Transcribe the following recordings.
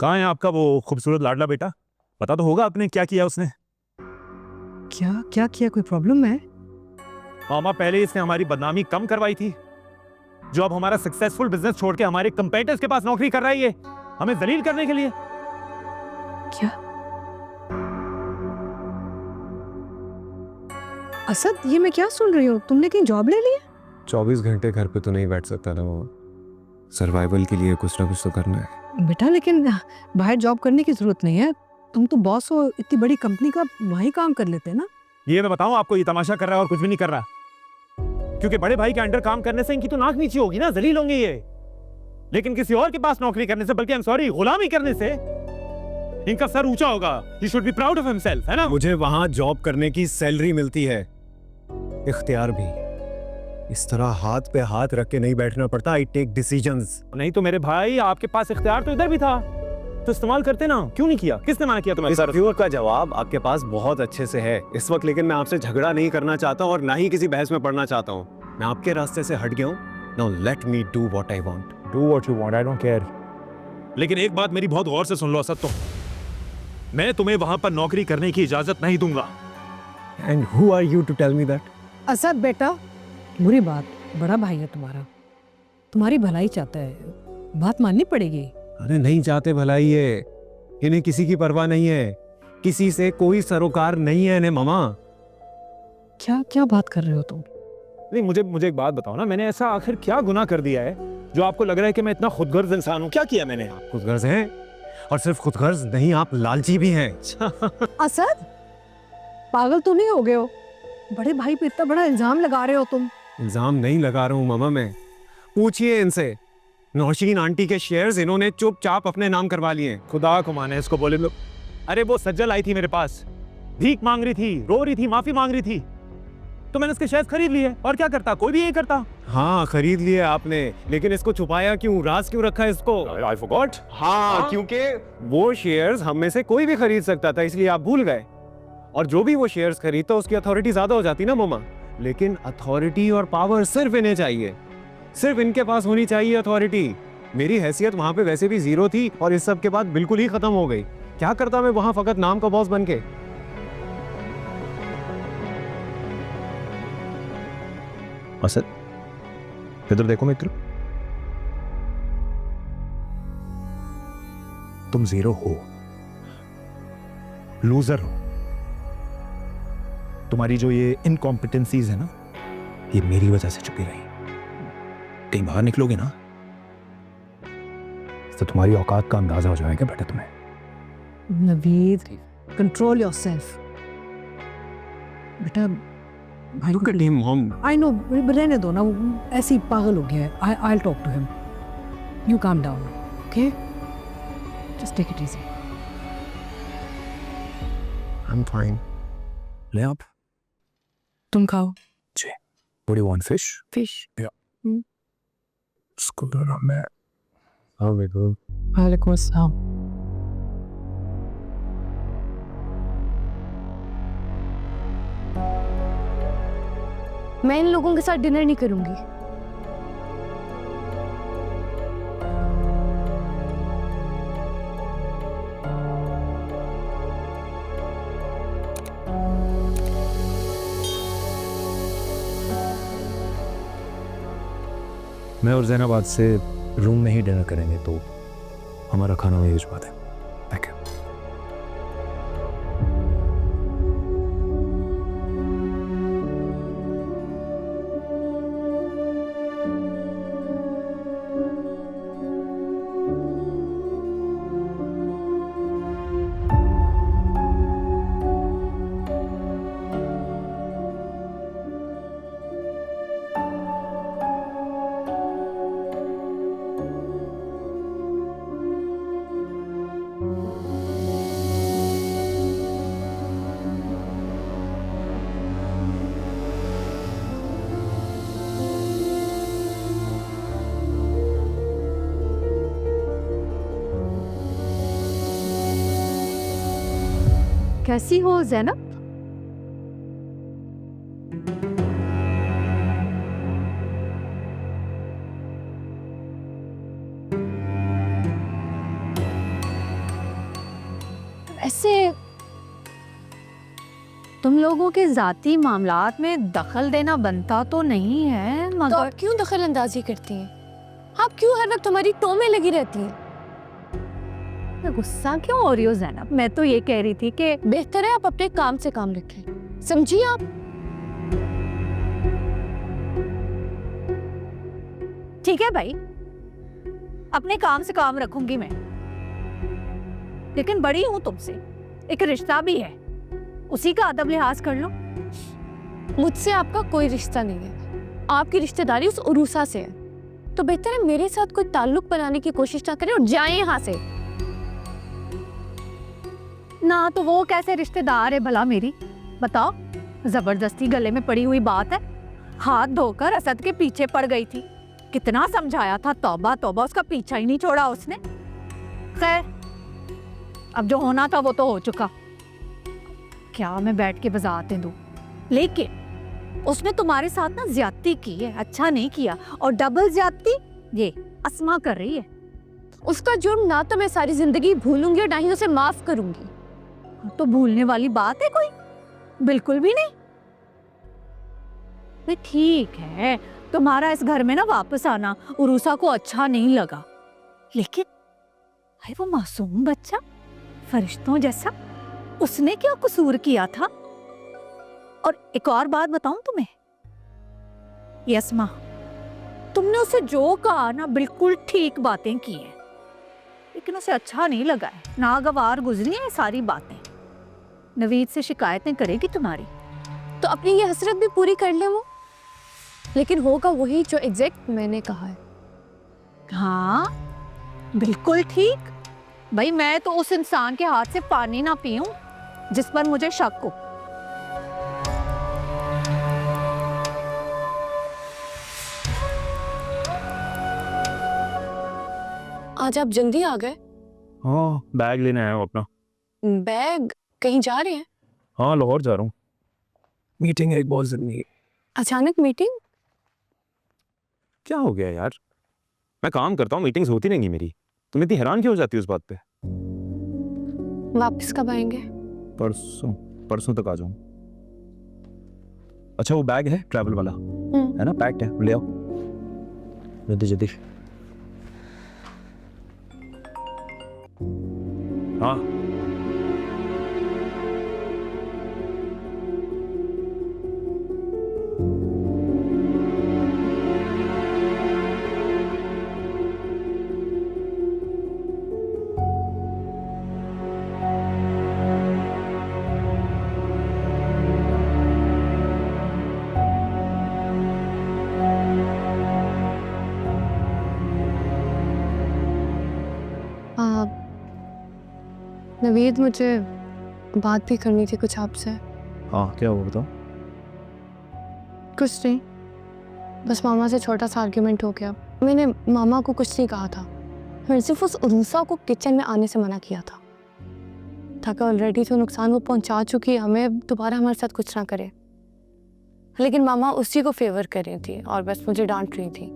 कहाँ है आपका वो खूबसूरत लाडला बेटा? पता तो होगा आपने क्या किया उसने। क्या क्या किया? कोई प्रॉब्लम है? मामा, पहले इसने हमारी बदनामी कम करवाई थी, जो अब हमारा सक्सेसफुल बिजनेस छोड़ के हमारे कंपेटिटर्स के पास नौकरी कर रही है, हमें जलील करने के लिए। क्या असद, ये मैं क्या सुन रही हूँ? तुमने कहीं जॉब ले ली है? 24 घंटे घर पे तो नहीं बैठ सकता ना वो। सर्वाइवल के लिए कुछ ना कुछ तो करना है। बेटा, लेकिन बाहर जॉब करने की जरूरत नहीं है। तुम तो बॉस हो इतनी बड़ी कंपनी का, वहीं काम कर लेते ना। ये मैं बताऊं आपको, ये तमाशा कर रहा है और कुछ भी नहीं कर रहा, क्योंकि बड़े भाई के अंडर काम करने से इनकी तो नाक नीची होगी ना, जलील होंगे ये। लेकिन किसी और के पास नौकरी करने से, बल्कि सॉरी गुलामी करने से इनका सर ऊंचा होगा। He should be proud of himself, है ना? मुझे वहां जॉब करने की सैलरी मिलती है, इख्तियार भी। इस तरह हाथ पे हाथ रख के नहीं बैठना पड़ता। I take decisions. नहीं तो मेरे भाई, आपके पास इख्तियार तो इधर भी था, तो इस्तेमाल करते ना। क्यों नहीं किया? किसने मना किया तुम्हें? इस व्यूअर का जवाब आपके पास बहुत अच्छे से है इस वक्त, लेकिन मैं आपसे झगड़ा नहीं करना चाहता हूं और ना ही किसी बहस में पड़ना चाहता हूं। मैं आपके रास्ते से हट गया हूं। Now let me do what I want. Do what you want, I don't care. लेकिन एक बात मेरी बहुत गौर से सुन लो असद, तो मैं तुम्हें वहां पर नौकरी करने की इजाजत नहीं दूंगा। And who are you to tell me that? Asad बेटा, बुरी बात, बड़ा भाई है तुम्हारा, तुम्हारी भलाई चाहता है, बात माननी पड़ेगी। अरे नहीं चाहते भलाई है, इन्हें किसी की परवाह नहीं है, किसी से कोई सरोकार नहीं है इन्हें मामा। क्या क्या बात कर रहे हो तुम? नहीं, मुझे एक बात बताओ ना, मैंने ऐसा आखिर क्या गुनाह कर दिया है जो आपको लग रहा है कि मैं इतना खुदगर्ज इंसान हूँ? क्या किया मैंने? खुदगर्ज हैं, और सिर्फ खुदगर्ज नहीं, आप लालची भी हैं। असद, पागल तो नहीं हो गए हो? बड़े भाई पे इतना बड़ा इल्जाम लगा रहे हो तुम। इल्जाम नहीं लगा रहा हूँ मामा मैं, पूछिए इनसे। नौशीन आंटी के शेयर्स इन्होंने चुपचाप अपने नाम करवा लिए। खुदा को माने इसको बोले लोग। अरे वो सज्जल आई थी मेरे पास, भीख मांग रही थी, रो रही थी, माफी मांग रही थी, तो मैंने उसके शेयर्स खरीद लिए। और क्या करता, कोई भी यही करता। हाँ खरीद लिए आपने, लेकिन इसको छुपाया क्यों, राज क्यों रखा इसको? I forgot. हाँ, क्योंकि वो शेयर्स हम में से कोई भी खरीद सकता था, इसलिए आप भूल गए। और जो भी वो शेयर्स खरीदता उसकी अथॉरिटी ज्यादा हो जाती ना मामा। लेकिन अथॉरिटी और पावर सिर्फ इन्हें चाहिए, सिर्फ इनके पास होनी चाहिए अथॉरिटी। मेरी हैसियत वहां पे वैसे भी जीरो थी और इस सब के बाद बिल्कुल ही खत्म हो गई। क्या करता मैं वहां फकत नाम का बॉस बन के? असद, इधर देखो मित्र, तुम जीरो हो, लूजर हो। तुम्हारी जो ये इनकॉम्पिटेंसीज है ना, ये मेरी वजह से छुपी रही। कहीं बाहर निकलोगे ना तो तुम्हारी औकात का अंदाजा हो जाएगा बेटा तुम्हें। नवीद, कंट्रोल योरसेल्फ बेटा। भाई Look at him, Mom. I know, रहने दो ना, वो ऐसे ही पागल हो गया है। I talk to him. You calm down, okay? Just take it easy. I'm fine. ले आप। तुम खाओ What do you want, fish? Fish. इसको जरा मैं हाँ बिल्कुल। वालेकुम अस्सलाम। मैं इन लोगों के साथ डिनर नहीं करूंगी। मैं और जैनब से रूम में ही डिनर करेंगे, तो हमारा खाना वही भिजवा दें। Thank you. कैसी हो ज़ैनब? ऐसे तुम लोगों के जाती मामलात में दखल देना बनता तो नहीं है, तो मगर आप क्यों दखल अंदाजी करती हैं? आप क्यों हर वक्त हमारी टो में लगी रहती हैं? गुस्सा क्यों हो रही हो ज़ैनब? मैं तो ये कह रही थी कि बेहतर है आप अपने काम से काम रखें, समझिए आप। ठीक है भाई, अपने काम से काम रखूंगी मैं, लेकिन बड़ी हूं तुमसे, एक रिश्ता भी है, उसी का अदब लिहाज कर लो। मुझसे आपका कोई रिश्ता नहीं है, आपकी रिश्तेदारी उस उरूसा से है, तो बेहतर है मेरे साथ कोई ताल्लुक बनाने की कोशिश ना करें और जाएं यहाँ से। ना तो वो कैसे रिश्तेदार है भला मेरी, बताओ? जबरदस्ती गले में पड़ी हुई बात है। हाथ धोकर असद के पीछे पड़ गई थी, कितना समझाया था, तौबा तौबा, उसका पीछा ही नहीं छोड़ा उसने। खैर, अब जो होना था वो तो हो चुका, क्या मैं बैठ के वजाहतें दूं? लेकिन उसने तुम्हारे साथ ना ज्यादती की है, अच्छा नहीं किया, और डबल ज्यादती ये अस्मा कर रही है। उसका जुर्म ना तो मैं सारी जिंदगी भूलूंगी और ना ही उसे माफ करूंगी। तो भूलने वाली बात है कोई? बिल्कुल भी नहीं। नहीं, ठीक है, तुम्हारा इस घर में ना वापस आना उरूसा को अच्छा नहीं लगा, लेकिन भाई वो मासूम बच्चा, फरिश्तों जैसा, उसने क्या कसूर किया था? और एक और बात बताऊं तुम्हें, यसमा, तुमने उसे जो कहा ना बिल्कुल ठीक बातें की हैं, लेकिन उसे अच्छा नहीं लगा है, नागवार गुजरी है सारी बातें। नवीद से शिकायतें करेगी तुम्हारी। तो अपनी ये हसरत भी पूरी कर ले वो, लेकिन होगा वही जो एग्जैक्ट मैंने कहा है। हाँ बिल्कुल ठीक। भाई मैं तो उस इंसान के हाथ से पानी ना पीऊं जिस पर मुझे शक हो। आज आप जल्दी आ गए? हाँ, बैग लेने आया हूँ अपना। बैग? कहीं जा रहे हैं? हाँ, लाहौर जा रहा हूँ, मीटिंग है एक बहुत जरूरी है। अचानक मीटिंग? क्या हो गया यार, मैं काम करता हूँ, मीटिंग्स होती रहेंगी मेरी, तुम इतनी हैरान क्यों हो जाती हो उस बात पे? वापस कब आएंगे? परसों, परसों तक आ जाऊँ। अच्छा वो बैग है ट्रैवल वाला, है ना, पैक्ड है, ले आओ जल्दी जल्दी। हाँ नवीद, मुझे बात भी करनी थी कुछ आपसे। हाँ, क्या हुआ बताओ। कुछ नहीं, बस मामा से छोटा सा आर्ग्यूमेंट हो गया। मैंने मामा को कुछ नहीं कहा था, मैंने सिर्फ उस उरूसा को किचन में आने से मना किया था, ताकि ऑलरेडी तो नुकसान वो पहुंचा चुकी है, हमें दोबारा हमारे साथ कुछ ना करे। लेकिन मामा उसी को फेवर कर रही थी और बस मुझे डांट रही थी।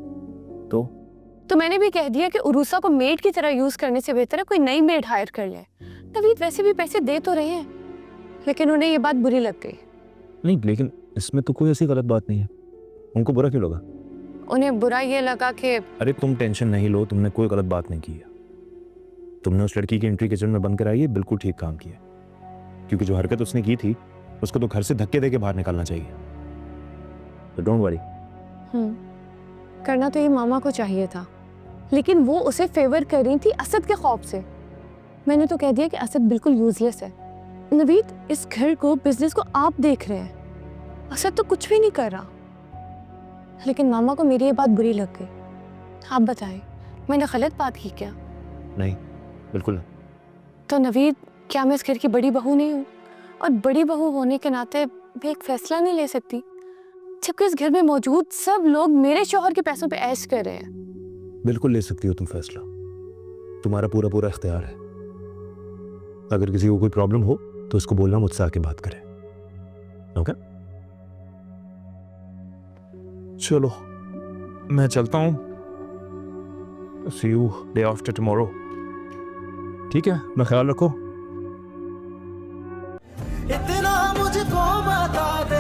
तो मैंने भी कह दिया कि उरूसा को मेड की तरह यूज करने से बेहतर है कोई नई मेड हायर कर ले। नवीद वैसे भी पैसे दे तो रहे हैं, लेकिन उन्हें ये बात बुरी लग गई। नहीं, लेकिन इसमें तो कोई ऐसी गलत बात नहीं है, उनको बुरा क्यों लगा? उन्हें बुरा ये लगा कि अरे तुम टेंशन नहीं लो, तुमने कोई गलत बात नहीं की है। तुमने उस लड़की की एंट्री किचन में बंद कराई है, बिल्कुल ठीक काम किया, क्योंकि जो हरकत उसने की थी उसको तो घर से धक्के देके बाहर निकालना चाहिए। तो डोंट वरी। करना तो ये मामा को चाहिए था, लेकिन वो उसे फेवर कर रही थी असद के खौफ से। मैंने तो कह दिया कि असद बिल्कुल यूजलेस है। नवीद, इस घर को, बिजनेस को आप देख रहे हैं, असद तो कुछ भी नहीं कर रहा। लेकिन मामा को मेरी ये बात बुरी लग गई। आप बताएं, मैंने गलत बात की क्या? नहीं, बिल्कुल। तो नवीद, क्या मैं इस घर की बड़ी बहू नहीं हूँ? और बड़ी बहू होने के नाते मैं एक फैसला नहीं ले सकती, जबकि इस घर में मौजूद सब लोग मेरे शौहर के पैसों पे ऐश कर रहे हैं। बिल्कुल ले सकती हो तुम फैसला, तुम्हारा पूरा पूरा इख्तियार है। अगर किसी को कोई प्रॉब्लम हो तो उसको बोलना, मुझसे आके बात करें। ओके, चलो मैं चलता हूँ। सी यू डे आफ्टर टुमारो। ठीक है, मैं ख्याल रखो। इतना मुझको बता दे